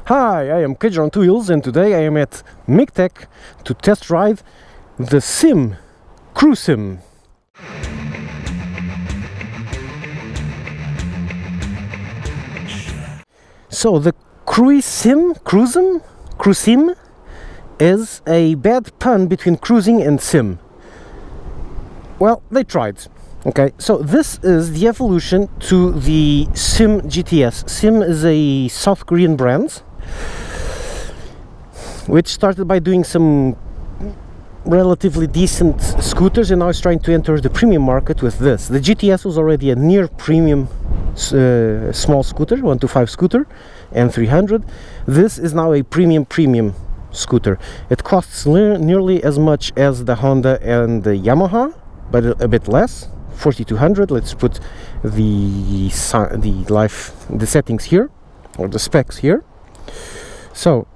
Hi, I am Kedger on Two Wheels, and today I am at MIGTech to test ride the SYM Cruisym. So the Cruisym is a bad pun between cruising and sim. Well, they tried. Okay, so this is the evolution to the SYM GTS. SYM is a South Korean brand which started by doing some relatively decent scooters, and now is trying to enter the premium market with this. The GTS was already a near premium small scooter, 125 scooter, M300. This is now a premium scooter. It costs nearly as much as the Honda and the Yamaha, but a bit less, 4,200. Let's put the settings here, or the specs here. So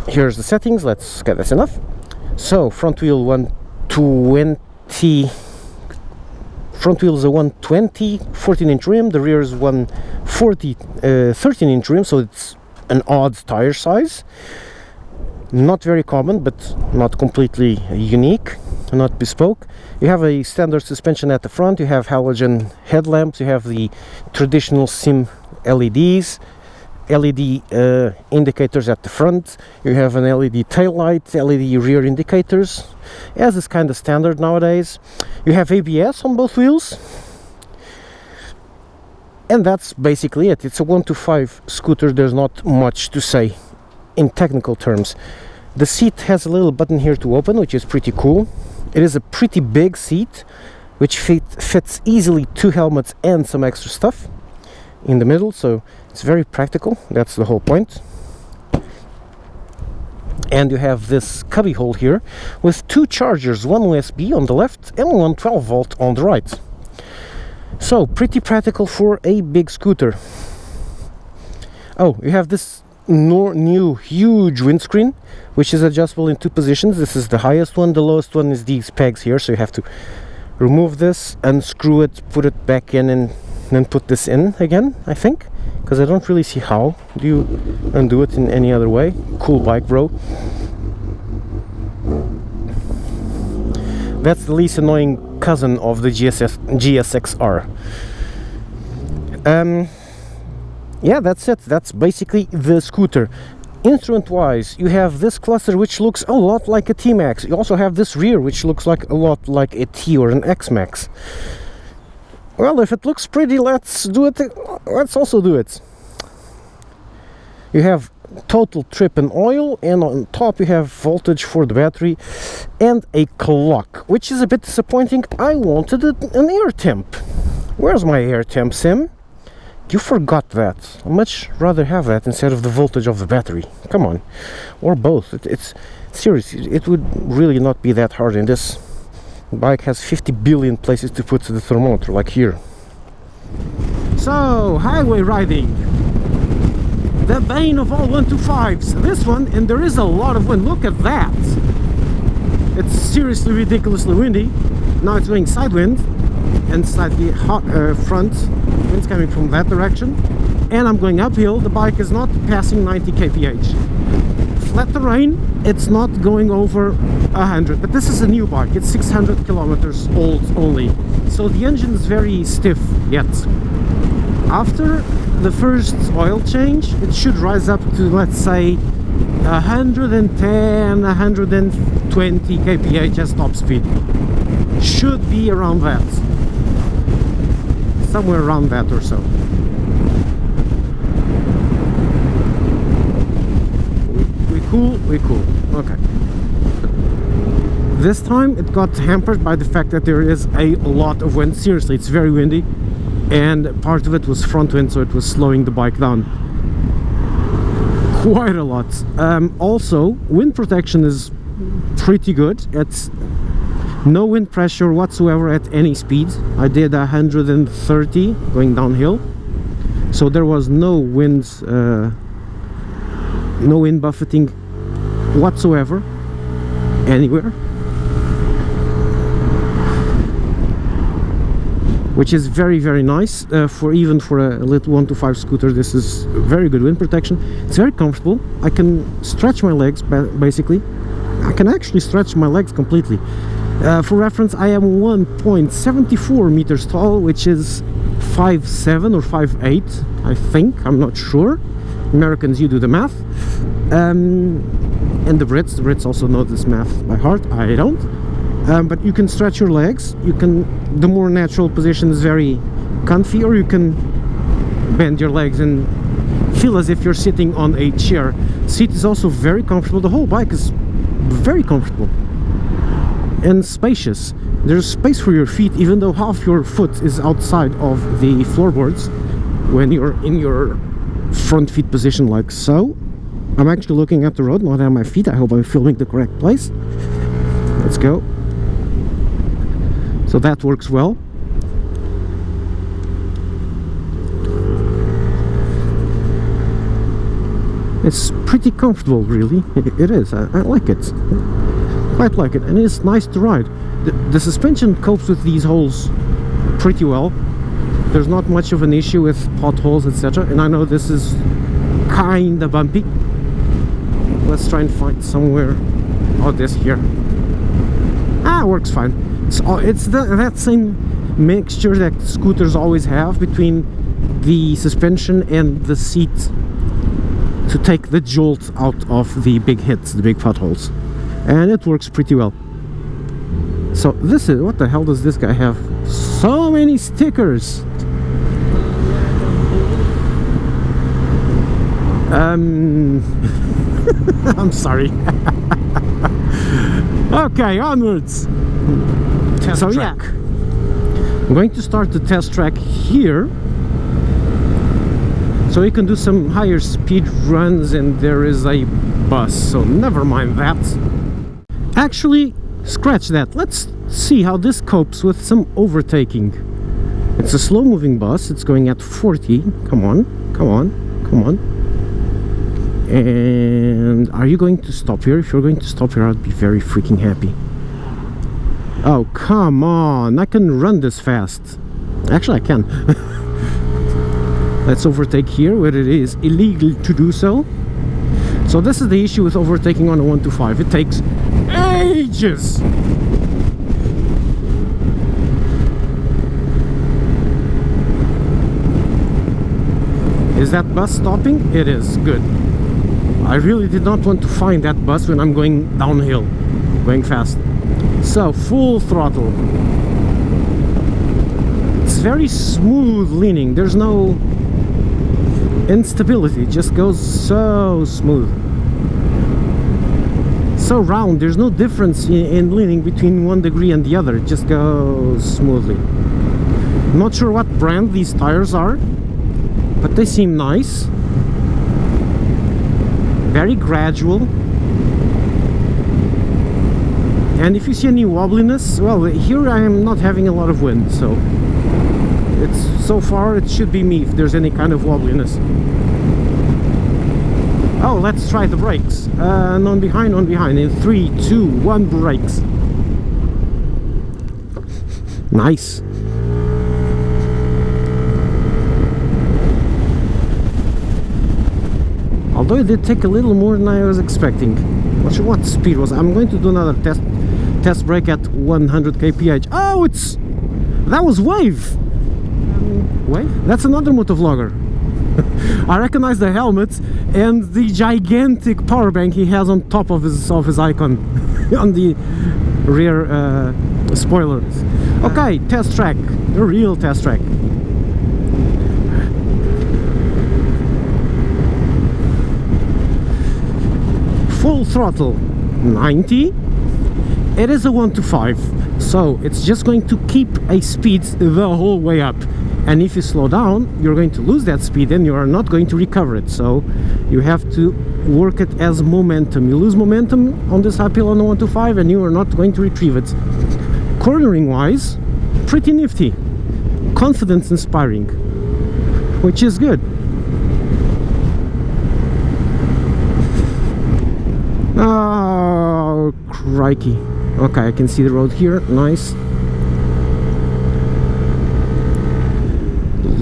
here's the settings. Let's get this enough. So front wheel 120, front wheel is a 120 14-inch rim. The rear is 140 13-inch rim, so it's an odd tire size. Not very common, but not completely unique, not bespoke. You have a standard suspension at the front, you have halogen headlamps, you have the traditional SYM LEDs, LED indicators at the front, you have an LED tail light, LED rear indicators, as is kind of standard nowadays. You have ABS on both wheels, and that's basically it. It's a 125 scooter. There's not much to say in technical terms. The seat has a little button here to open, which is pretty cool. It is a pretty big seat, which fits easily 2 helmets and some extra stuff in the middle, so it's very practical. That's the whole point. And you have this cubby hole here with 2 chargers, one USB on the left and one 12-volt on the right. So pretty practical for a big scooter. Oh, you have this new huge windscreen, which is adjustable in 2 positions. This is the highest one. The lowest one is these pegs here, so you have to remove this, unscrew it, put it back in, and then put this in again, I think, because I don't really see how do you undo it in any other way. Cool bike, bro. That's the least annoying cousin of the GSX-R. Yeah, that's it. That's basically the scooter. Instrument wise, you have this cluster which looks a lot like a T-Max. You also have this rear which looks like a lot like a T or an X-Max. Well, if it looks pretty, let's do it. Let's also do it. You have total trip and oil, and on top you have voltage for the battery and a clock, which is a bit disappointing. I wanted an air temp. Where's my air temp, Sim? You forgot that. I'd much rather have that instead of the voltage of the battery. Come on. Or both. It's serious. It would really not be that hard, and this bike has 50 billion places to put the thermometer, like here. So, highway riding. The bane of all 125s. This one, and there is a lot of wind. Look at that. It's seriously ridiculously windy. Now it's going side wind and slightly hot front winds coming from that direction, and I'm going uphill. The bike is not passing 90 kph. Flat terrain, it's not going over 100, but this is a new bike. It's 600 kilometers old only, so the engine is very stiff yet. After the first oil change, it should rise up to, let's say, 110, 120 kph as top speed. Should be around that, somewhere around that or so. We cool. Okay. This time it got hampered by the fact that there is a lot of wind. Seriously, it's very windy, and part of it was front wind, so it was slowing the bike down quite a lot. Also, wind protection is pretty good. It's no wind pressure whatsoever at any speed. I did 130 going downhill, so there was no wind buffeting whatsoever anywhere. which is very, very nice. Even for a little 125 scooter, this is very good wind protection. It's very comfortable. I can stretch my legs, basically. I can actually stretch my legs completely. For reference, I am 1.74 meters tall, which is 5'7" or 5'8", I think. I'm not sure. Americans, you do the math. And the Brits also know this math by heart. I don't. But you can stretch your legs. You can, the more natural position is very comfy, or you can bend your legs and feel as if you're sitting on a chair. Seat is also very comfortable. The whole bike is very comfortable and spacious. There's space for your feet, even though half your foot is outside of the floorboards when you're in your front feet position, like so. I'm actually looking at the road, not at my feet. I hope I'm filming the correct place. Let's go. So that works well. It's pretty comfortable, really. It is. I like it. Quite like it, and it's nice to ride. The suspension copes with these holes pretty well. There's not much of an issue with potholes, etc. And I know this is kinda bumpy. Let's try and find somewhere. Oh, this here. Ah, works fine. So it's that same mixture that scooters always have between the suspension and the seat to take the jolt out of the big hits, the big potholes, and it works pretty well. So this is, what the hell does this guy have? So many stickers. I'm sorry. Okay, onwards. Test track. Yeah, I'm going to start the test track here, so we can do some higher speed runs, and there is a bus, so never mind that. Actually, scratch that. Let's see how this copes with some overtaking. It's a slow moving bus. It's going at 40. Come on, come on, come on. And are you going to stop here? If you're going to stop here, I'd be very freaking happy. Oh, come on. I can run this fast. Actually, I can. Let's overtake here where it is illegal to do so. So this is the issue with overtaking on a 125. It takes ages. Is that bus stopping? It is. Good. I really did not want to find that bus when I'm going downhill, going fast. So, full throttle. It's very smooth leaning. There's no instability. It just goes so smooth. So round. There's no difference in leaning between one degree and the other. It just goes smoothly. I'm not sure what brand these tires are, but they seem nice. Very gradual. And if you see any wobbliness, well, here I am not having a lot of wind, so so far it should be me if there's any kind of wobbliness. Oh, let's try the brakes. On behind, on behind. In 3, 2, 1, brakes. Nice. Although it did take a little more than I was expecting. Not sure what speed was. I'm going to do another test brake at 100 kph. Oh, that was Wave. Wave? That's another motovlogger. I recognize the helmet and the gigantic power bank he has on top of his icon on the rear spoilers. Okay, test track. The real test track. Full throttle 90. It is a 125, so it's just going to keep a speed the whole way up, and if you slow down you're going to lose that speed and you are not going to recover it, so you have to work it as momentum. You lose momentum on this uphill on the 125 and you are not going to retrieve it. Cornering wise, pretty nifty, confidence inspiring, which is good. Oh, crikey. Okay, I can see the road here. Nice.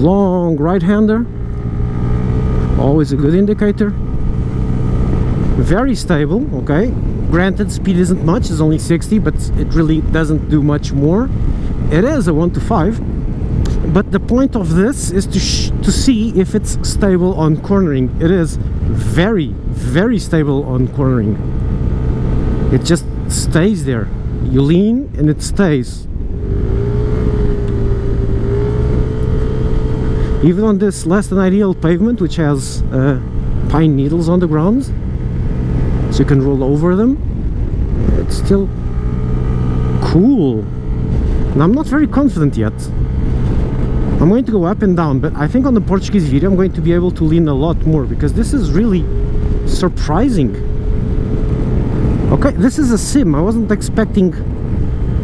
long right-hander, always a good indicator. Very stable, okay. Granted, speed isn't much, it's only 60, but it really doesn't do much more. It is a 1:5, but the point of this is to see if it's stable on cornering. It is very, very stable on cornering. It just stays there. You lean and it stays. Even on this less than ideal pavement, which has pine needles on the ground, so you can roll over them, it's still cool. And I'm not very confident yet. I'm going to go up and down, but I think on the Portuguese video I'm going to be able to lean a lot more, because this is really surprising. Okay, this is a sim. I wasn't expecting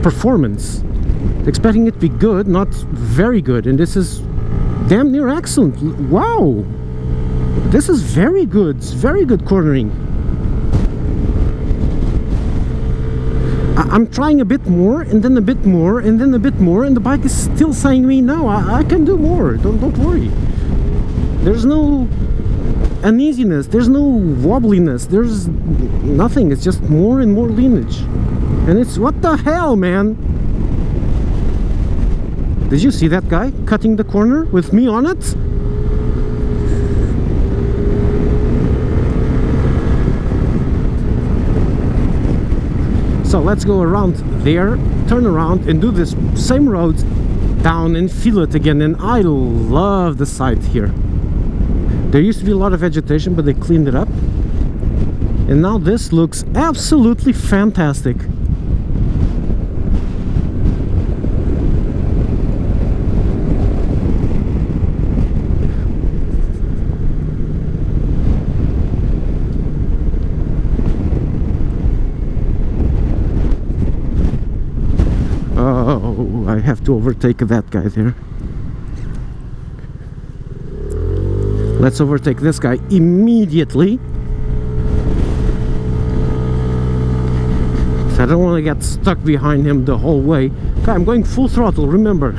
performance. Expecting it to be good, not very good, and this is damn near excellent. Wow, this is very good. It's very good cornering. I'm trying a bit more, and then a bit more, and then a bit more, and the bike is still saying me, no, I can do more. Don't worry. There's no uneasiness, there's no wobbliness, there's nothing. It's just more and more leanage, and it's, what the hell, man? Did you see that guy cutting the corner with me on it? So let's go around there, turn around and do this same road down and feel it again. And I love the site here. There used to be a lot of vegetation, but they cleaned it up, and now this looks absolutely fantastic. Oh, I have to overtake that guy there. Let's overtake this guy immediately. So I don't want to get stuck behind him the whole way. Okay, I'm going full throttle, remember.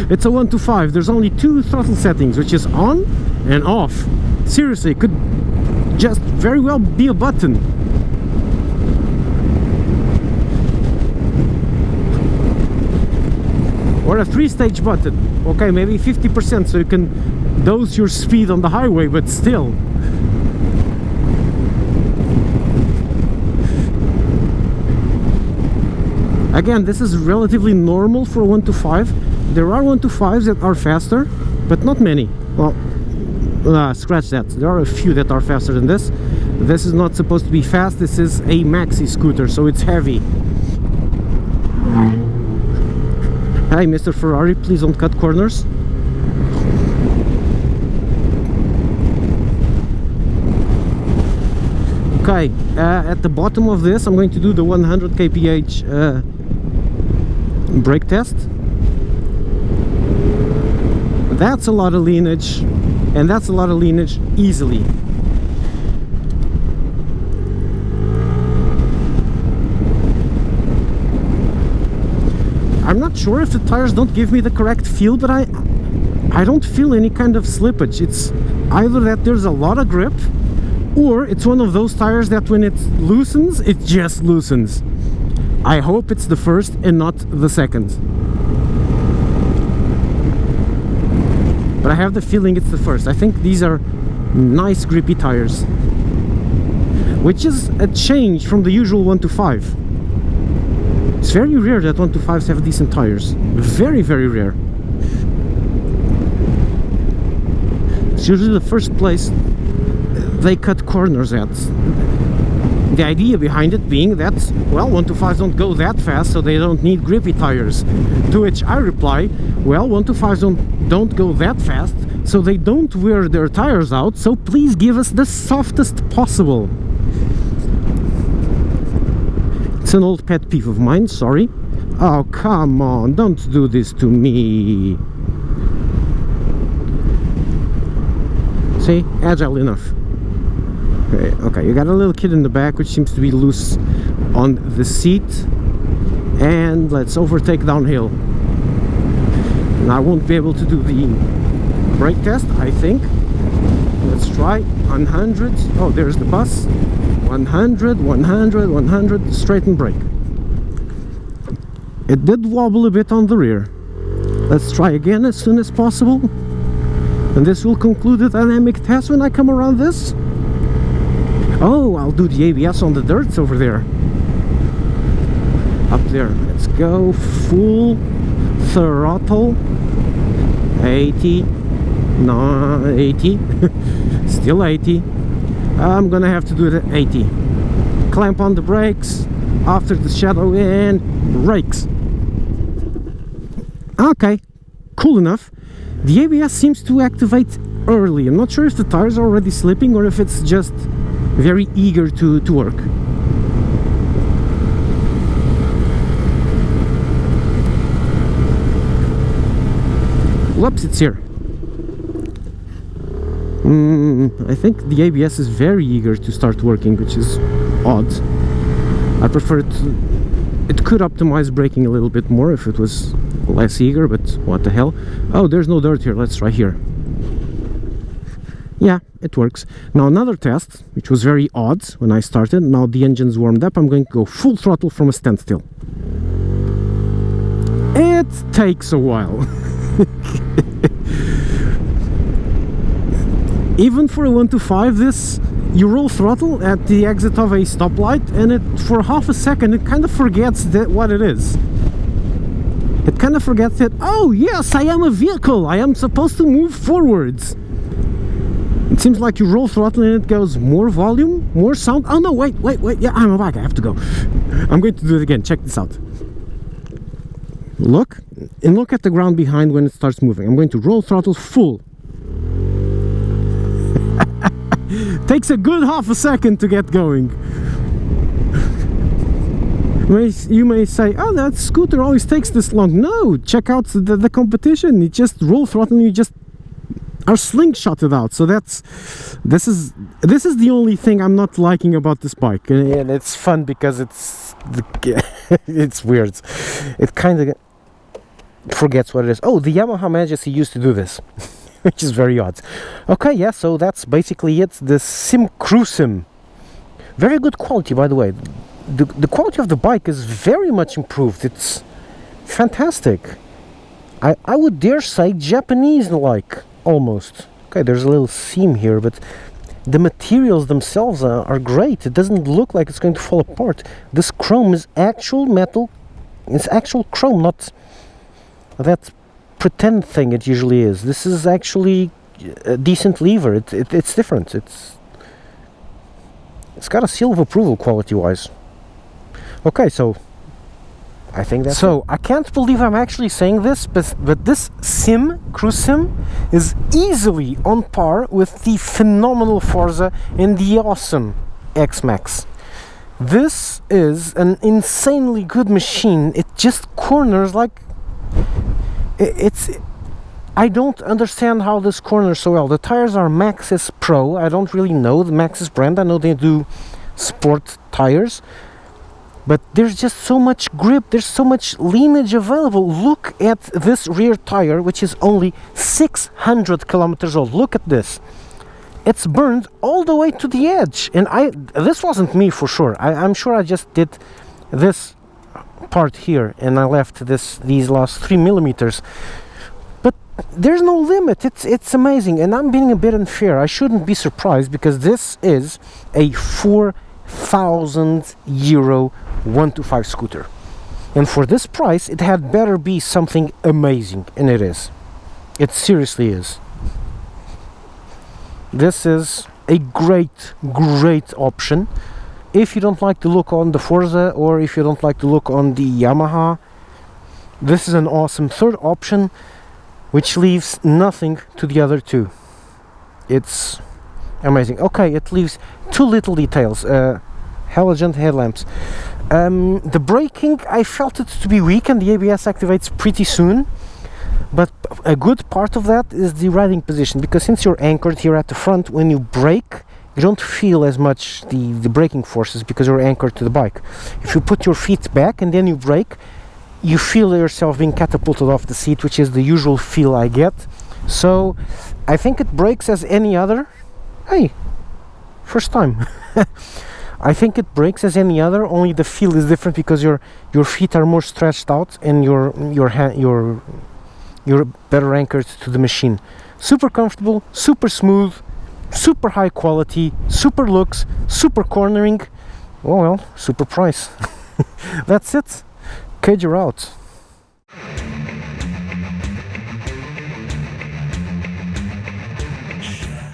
It's a 1:5. There's only 2 throttle settings, which is on and off. Seriously, it could just very well be a button. Or a 3-stage button. Okay, maybe 50%, so you can dose your speed on the highway, but still. Again, this is relatively normal for a 1:5. There are 1:5s that are faster, but not many. Well, scratch that. There are a few that are faster than this. This is not supposed to be fast. This is a maxi scooter, so it's heavy. Hey, Mr. Ferrari, please don't cut corners. Okay, at the bottom of this, I'm going to do the 100 kph brake test. That's a lot of leanage, and that's a lot of leanage easily. I'm not sure if the tires don't give me the correct feel, but I don't feel any kind of slippage. It's either that there's a lot of grip, or it's one of those tires that when it loosens, it just loosens. I hope it's the first and not the second. But I have the feeling it's the first. I think these are nice grippy tires, which is a change from the usual 1:5. It's very rare that 1:5s have decent tires. Very, very rare. It's usually the first place they cut corners at. The idea behind it being that, well, 1:5s don't go that fast, so they don't need grippy tires. To which I reply, well, 1:5s don't go that fast, so they don't wear their tires out, so please give us the softest possible. It's an old pet peeve of mine, sorry. Oh, come on, don't do this to me. See, agile enough. Okay, you got a little kid in the back, which seems to be loose on the seat. And let's overtake downhill. And I won't be able to do the brake test, I think. Let's try 100. Oh, there's the bus. 100, 100, 100, straighten brake. It did wobble a bit on the rear. Let's try again as soon as possible. And this will conclude the dynamic test when I come around this. Oh, I'll do the ABS on the dirt over there. Up there. Let's go full throttle. 80. No, 80. Still 80. I'm gonna have to do it at 80. Clamp on the brakes after the shadow and brakes. Okay, cool enough. The ABS seems to activate early. I'm not sure if the tires are already slipping or if it's just very eager to work. Whoops, it's here. I think the ABS is very eager to start working, which is odd. I prefer it. It could optimize braking a little bit more if it was less eager, but what the hell. Oh, there's no dirt here. Let's try here. Yeah, it works. Now another test, which was very odd when I started. Now the engine's warmed up. I'm going to go full throttle from a standstill. It takes a while. Even for a 1 to 5, this, you roll throttle at the exit of a stoplight, and it, for half a second, it kind of forgets what it is. It kind of forgets that, oh yes, I am a vehicle, I am supposed to move forwards. It seems like you roll throttle and it goes more volume, more sound. Oh no, wait, yeah, I'm back, I have to go. I'm going to do it again, check this out. Look, and look at the ground behind when it starts moving. I'm going to roll throttle full. Takes a good half a second to get going. You may say, oh, that scooter always takes this long. No, check out the competition. You just roll throttle and you just are slingshotted out. So this is the only thing I'm not liking about this bike, and it's fun because it's weird. It kind of forgets what it is. Oh, the Yamaha Majesty used to do this. Which is very odd. Okay, yeah, so that's basically it. The SYM Cruisym. Very good quality, by the way. The quality of the bike is very much improved. It's fantastic. I would dare say Japanese-like, almost. Okay, there's a little seam here, but the materials themselves are great. It doesn't look like it's going to fall apart. This chrome is actual metal. It's actual chrome, not that pretend thing it usually is. This is actually a decent lever. It's different. It's got a seal of approval quality wise. Okay, so I think that's so. I can't believe I'm actually saying this, but this SYM Cruisym is easily on par with the phenomenal Forza and the awesome X-Max. This is an insanely good machine. It just corners like I don't understand how this corners so well. The tires are Maxxis Pro. I don't really know the Maxxis brand. I know they do sport tires, but there's just so much grip, there's so much leanage available. Look at this rear tire, which is only 600 kilometers old. Look at this. It's burned all the way to the edge, and this wasn't me for sure. I'm sure I just did this part here and I left these last 3 millimeters, but there's no limit. It's amazing, and I'm being a bit unfair. I shouldn't be surprised because this is a 4,000 euro 1 to 5 scooter, and for this price it had better be something amazing, and it is. It seriously is. This is a great option. If you don't like the look on the Forza, or if you don't like the look on the Yamaha, this is an awesome third option, which leaves nothing to the other two. It's amazing. Okay, it leaves two little details. Halogen headlamps. The braking, I felt it to be weak, and the ABS activates pretty soon. But a good part of that is the riding position, because since you're anchored here at the front, when you brake, you don't feel as much the braking forces because you're anchored to the bike. If you put your feet back and then you brake, you feel yourself being catapulted off the seat, which is the usual feel I get. So I think it brakes as any other. Hey, first time. I think it brakes as any other, only the feel is different because your feet are more stretched out and you're better anchored to the machine. Super comfortable, super smooth, super high quality, super looks, super cornering. Oh well, super price. That's it. Cage, you're out.